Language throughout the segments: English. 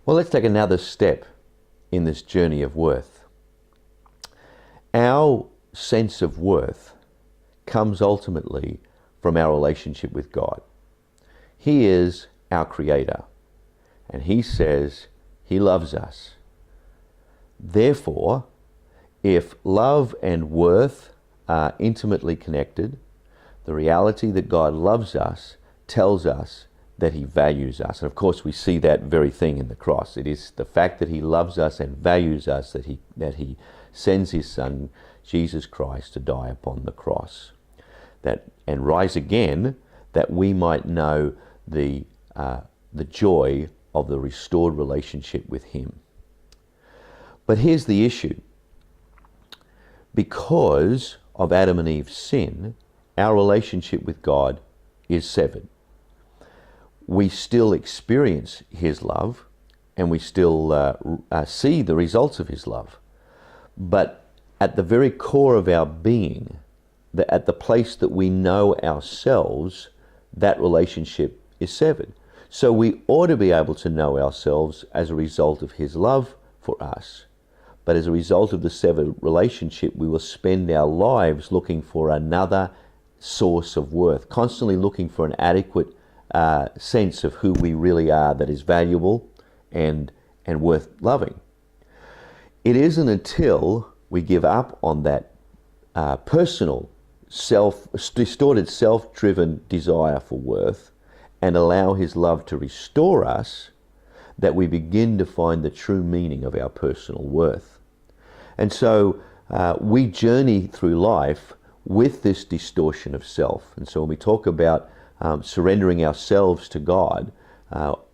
Well, let's take another step in this journey of worth. Our sense of worth comes ultimately from our relationship with God. He is our Creator, and He says He loves us. Therefore, if love and worth are intimately connected, the reality that God loves us tells us that He values us. And of course, we see that very thing in the cross. It is the fact that He loves us and values us that He sends His Son, Jesus Christ, to die upon the cross and rise again, that we might know the joy of the restored relationship with Him. But here's the issue. Because of Adam and Eve's sin, our relationship with God is severed. We still experience His love, and we still see the results of His love. But at the very core of our being, at the place that we know ourselves, that relationship is severed. So we ought to be able to know ourselves as a result of His love for us. But as a result of the severed relationship, we will spend our lives looking for another source of worth, constantly looking for an adequate sense of who we really are that is valuable and worth loving. It isn't until we give up on that personal, distorted, self-driven desire for worth and allow His love to restore us that we begin to find the true meaning of our personal worth. And so we journey through life with this distortion of self. And so when we talk about surrendering ourselves to God,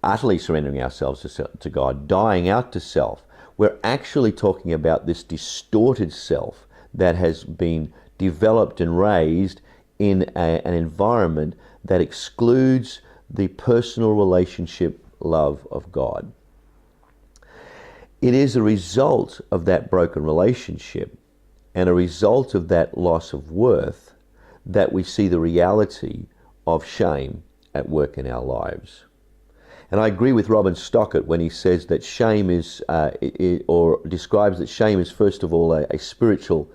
utterly surrendering ourselves to God, dying out to self, we're actually talking about this distorted self that has been developed and raised in an environment that excludes the personal relationship love of God. It is a result of that broken relationship and a result of that loss of worth that we see the reality of shame at work in our lives. And I agree with Robin Stockett when he says that shame is, or describes that shame is first of all a spiritual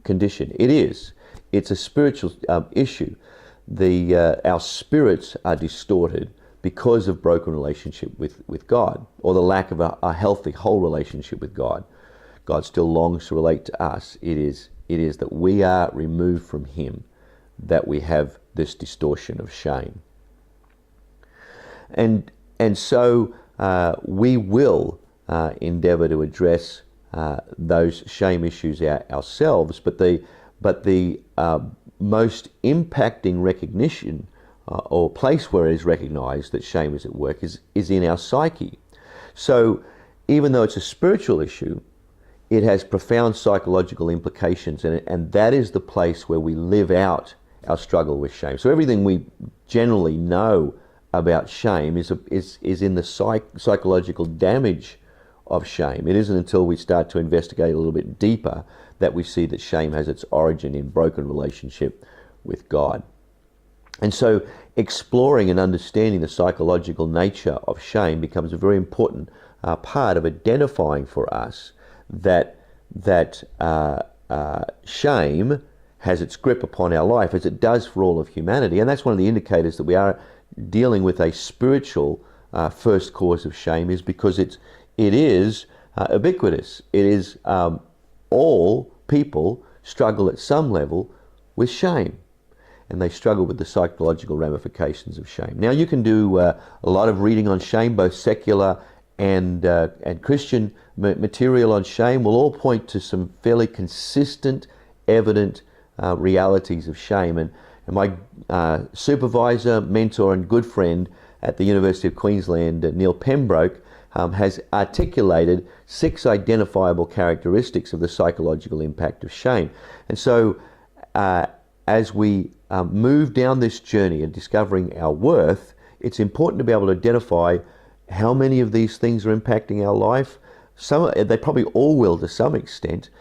condition. It is. It's a spiritual issue. Our spirits are distorted because of broken relationship with God, or the lack of a healthy whole relationship with God. God still longs to relate to us. It is that we are removed from Him that we have this distortion of shame. And so we will endeavor to address those shame issues ourselves, but the most impacting recognition or place where it is recognized that shame is at work is in our psyche. So even though it's a spiritual issue, it has profound psychological implications, and that is the place where we live out our struggle with shame. So everything we generally know about shame is in the psychological damage of shame. It isn't until we start to investigate a little bit deeper that we see that shame has its origin in broken relationship with God. And so exploring and understanding the psychological nature of shame becomes a very important part of identifying for us that shame has its grip upon our life, as it does for all of humanity. And that's one of the indicators that we are dealing with a spiritual first cause of shame, is because it is ubiquitous. It is all people struggle at some level with shame, and they struggle with the psychological ramifications of shame. Now, you can do a lot of reading on shame, both secular and Christian material on shame will all point to some fairly consistent, evident realities of shame. And my supervisor, mentor, and good friend at the University of Queensland, Neil Pembroke, has articulated 6 identifiable characteristics of the psychological impact of shame. And so as we move down this journey of discovering our worth, it's important to be able to identify how many of these things are impacting our life. They probably all will to some extent,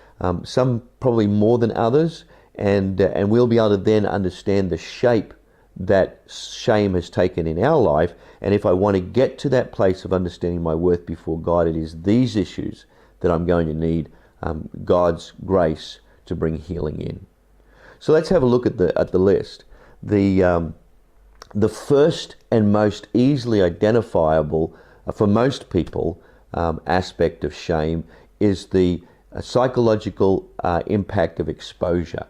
some probably more than others, and we'll be able to then understand the shape that shame has taken in our life. And if I want to get to that place of understanding my worth before God, it is these issues that I'm going to need God's grace to bring healing in. So let's have a look at the list. The first and most easily identifiable for most people aspect of shame is the psychological impact of exposure.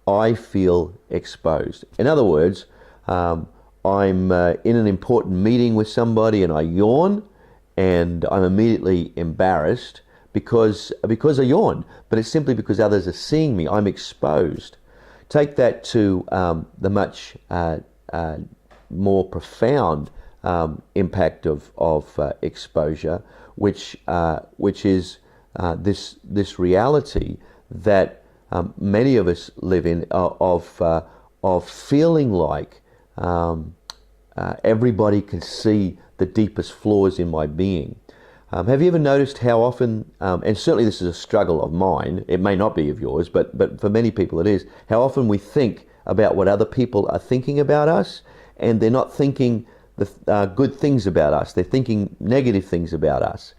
I feel exposed. In other words, I'm in an important meeting with somebody and I yawn, and I'm immediately embarrassed because I yawned, but it's simply because others are seeing me. I'm exposed. Take that to the much more profound impact of exposure, which is this reality that many of us live in of feeling like everybody can see the deepest flaws in my being. Have you ever noticed how often, and certainly this is a struggle of mine, it may not be of yours, but for many people it is, how often we think about what other people are thinking about us, and they're not thinking the good things about us, they're thinking negative things about us.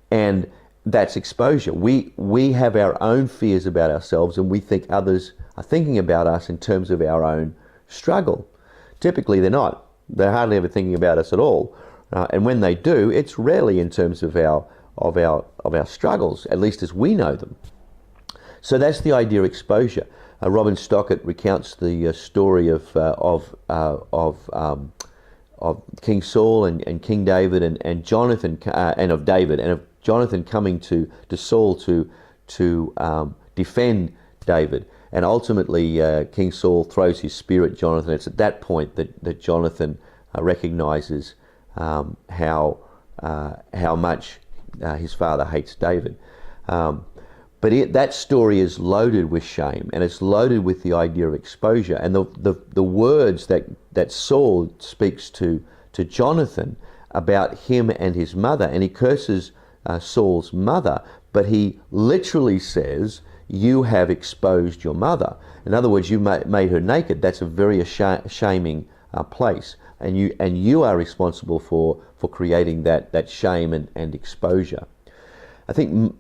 And that's exposure. We have our own fears about ourselves, and we think others are thinking about us in terms of our own struggle. Typically they're not. They're hardly ever thinking about us at all. And when they do, it's rarely in terms of our struggles, at least as we know them. So that's the idea of exposure. Robin Stockett recounts the story of King Saul and King David and Jonathan and of David and of Jonathan coming to Saul to defend David. And ultimately, King Saul throws his spear at Jonathan. It's at that point that Jonathan recognizes how much his father hates David. But that story is loaded with shame, and it's loaded with the idea of exposure. And the words that Saul speaks to Jonathan about him and his mother, and he curses Saul's mother, but he literally says, "You have exposed your mother." In other words, you made her naked. That's a very shaming place, and you are responsible for creating that shame and exposure. I think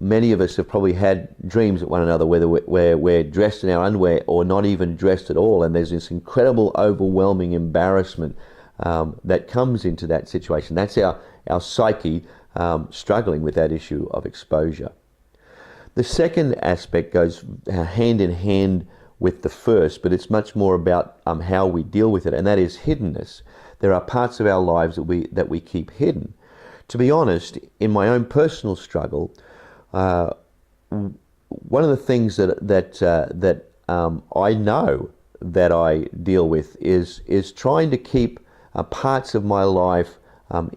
many of us have probably had dreams at one another where we're dressed in our underwear or not even dressed at all, and there's this incredible, overwhelming embarrassment that comes into that situation. That's our psyche struggling with that issue of exposure. The second aspect goes hand in hand with the first, but it's much more about how we deal with it, and that is hiddenness. There are parts of our lives that we keep hidden. To be honest, in my own personal struggle, one of the things that I know that I deal with is trying to keep parts of my life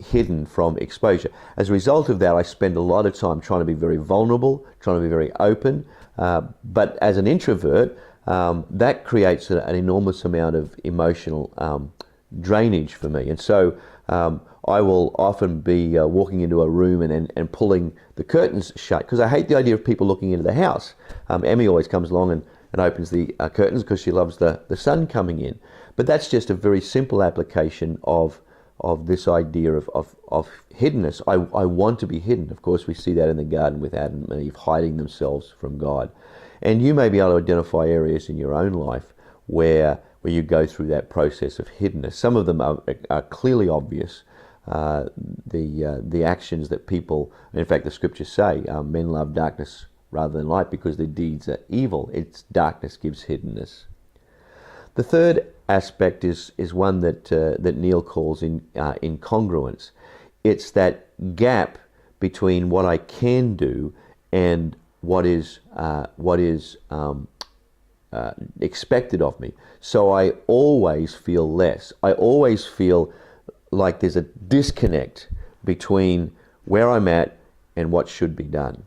hidden from exposure. As a result of that, I spend a lot of time trying to be very vulnerable, trying to be very open. But as an introvert, that creates an enormous amount of emotional drainage for me. And so I will often be walking into a room and pulling the curtains shut because I hate the idea of people looking into the house. Emmy always comes along and opens the curtains because she loves the sun coming in. But that's just a very simple application of this idea of hiddenness. I want to be hidden. Of course, we see that in the garden with Adam and Eve hiding themselves from God. And you may be able to identify areas in your own life where you go through that process of hiddenness. Some of them are clearly obvious. The actions that people, in fact, the scriptures say, men love darkness rather than light because their deeds are evil. It's darkness gives hiddenness. The third aspect is one that Neil calls incongruence. It's that gap between what I can do and what is expected of me. So I always feel less. I always feel like there's a disconnect between where I'm at and what should be done.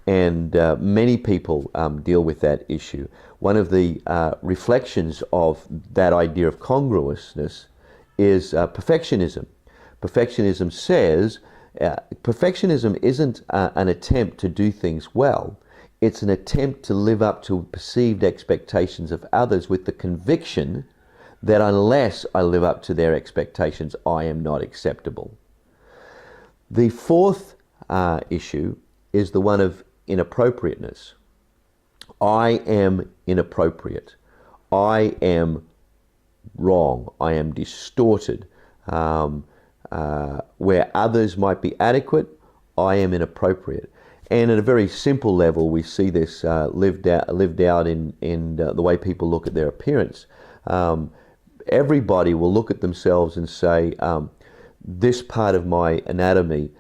And many people deal with that issue. One of the reflections of that idea of congruousness is perfectionism. Perfectionism says, perfectionism isn't an attempt to do things well. It's an attempt to live up to perceived expectations of others with the conviction that unless I live up to their expectations, I am not acceptable. The fourth issue is the one of inappropriateness. I am inappropriate. I am wrong. I am distorted. Where others might be adequate, I am inappropriate. And at a very simple level, we see this lived out in the way people look at their appearance. Everybody will look at themselves and say, this part of my anatomy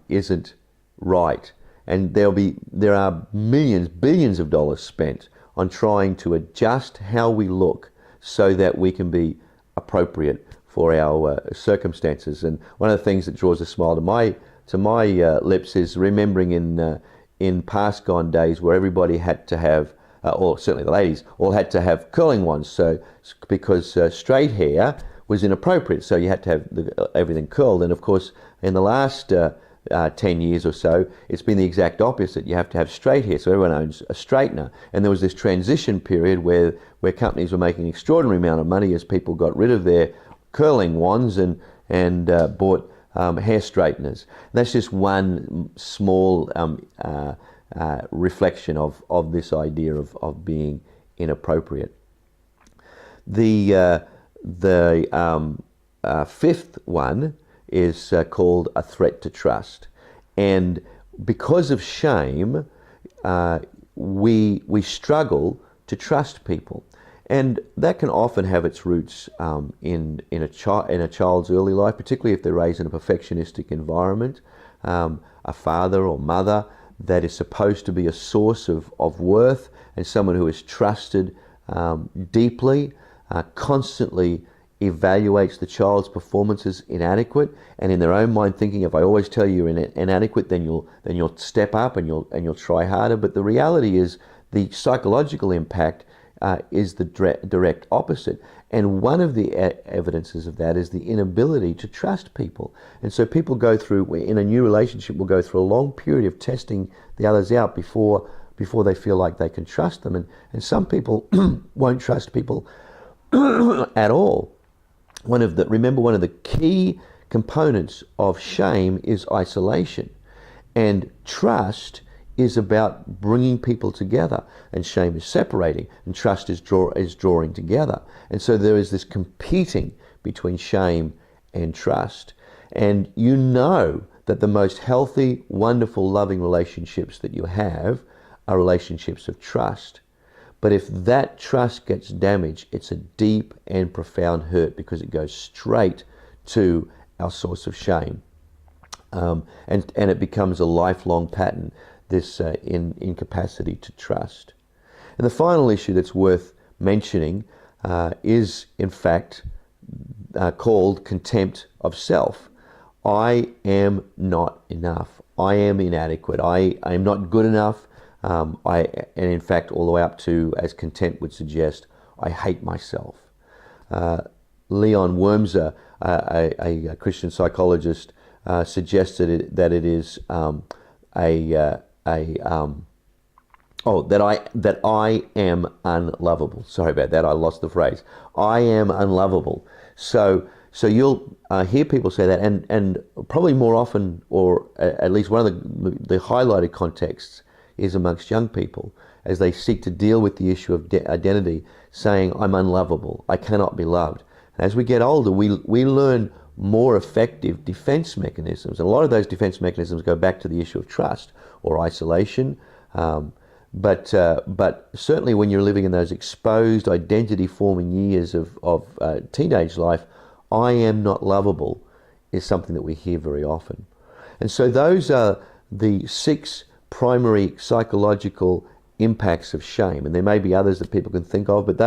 isn't right. And there are millions, billions of dollars spent on trying to adjust how we look so that we can be appropriate for our circumstances. And one of the things that draws a smile to my lips is remembering in past gone days where everybody had to have, or certainly the ladies, all had to have curling ones. So because straight hair was inappropriate, so you had to have everything curled. And of course, in the last 10 years or so, it's been the exact opposite. You have to have straight hair, so everyone owns a straightener. And there was this transition period where companies were making an extraordinary amount of money as people got rid of their curling wands and bought hair straighteners. And that's just one small reflection of this idea of being inappropriate. The fifth one is called a threat to trust. And because of shame, we struggle to trust people. And that can often have its roots in a child's early life, particularly if they're raised in a perfectionistic environment. A father or mother that is supposed to be a source of worth and someone who is trusted deeply, constantly evaluates the child's performance as inadequate, and in their own mind thinking, if I always tell you you're inadequate, then you'll step up and you'll try harder. But the reality is the psychological impact is the direct opposite. And one of the evidences of that is the inability to trust people. And so people go through, in a new relationship, will go through a long period of testing the others out before they feel like they can trust them. And some people won't trust people at all. Remember, one of the key components of shame is isolation. And trust is about bringing people together, and shame is separating, and trust is drawing together. And so there is this competing between shame and trust. And you know that the most healthy, wonderful, loving relationships that you have are relationships of trust. But if that trust gets damaged, it's a deep and profound hurt because it goes straight to our source of shame. And it becomes a lifelong pattern, this incapacity to trust. And the final issue that's worth mentioning is, in fact, called contempt of self. I am not enough. I am inadequate. I am not good enough. And in fact, all the way up to, as contempt would suggest, I hate myself. Leon Wormser, a Christian psychologist, suggested that it is that I am unlovable. Sorry about that, I lost the phrase. I am unlovable. So you'll hear people say that, and probably more often, or at least one of the highlighted contexts, is amongst young people as they seek to deal with the issue of identity, saying, I'm unlovable, I cannot be loved. And as we get older, we learn more effective defense mechanisms. And a lot of those defense mechanisms go back to the issue of trust or isolation. But certainly when you're living in those exposed identity-forming years of teenage life, I am not lovable is something that we hear very often. And so those are the 6 primary psychological impacts of shame. And there may be others that people can think of, but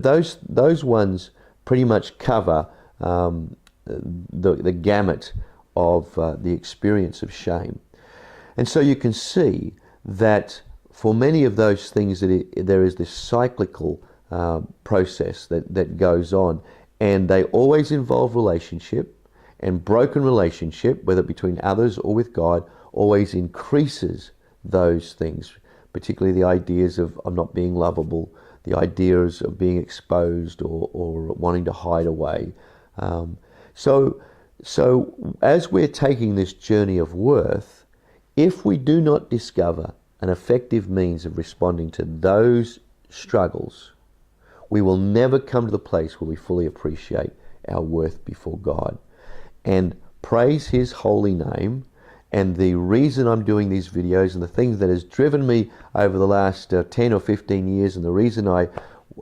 those ones pretty much cover the gamut of the experience of shame. And so you can see that for many of those things there is this cyclical process that goes on, and they always involve relationship, and broken relationship, whether between others or with God, always increases those things, particularly the ideas of not being lovable, the ideas of being exposed or wanting to hide away. So as we're taking this journey of worth, if we do not discover an effective means of responding to those struggles, we will never come to the place where we fully appreciate our worth before God and praise His holy name. And the reason I'm doing these videos and the things that has driven me over the last 10 or 15 years, and the reason I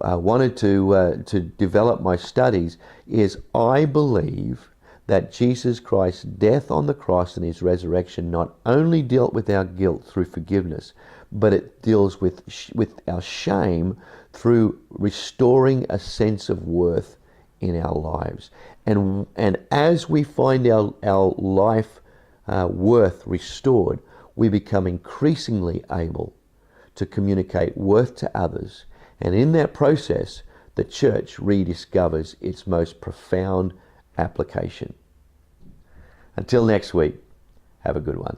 wanted to develop my studies, is I believe that Jesus Christ's death on the cross and His resurrection not only dealt with our guilt through forgiveness, but it deals with our shame through restoring a sense of worth in our lives. And as we find our life worth restored, we become increasingly able to communicate worth to others. And in that process, the church rediscovers its most profound application. Until next week, have a good one.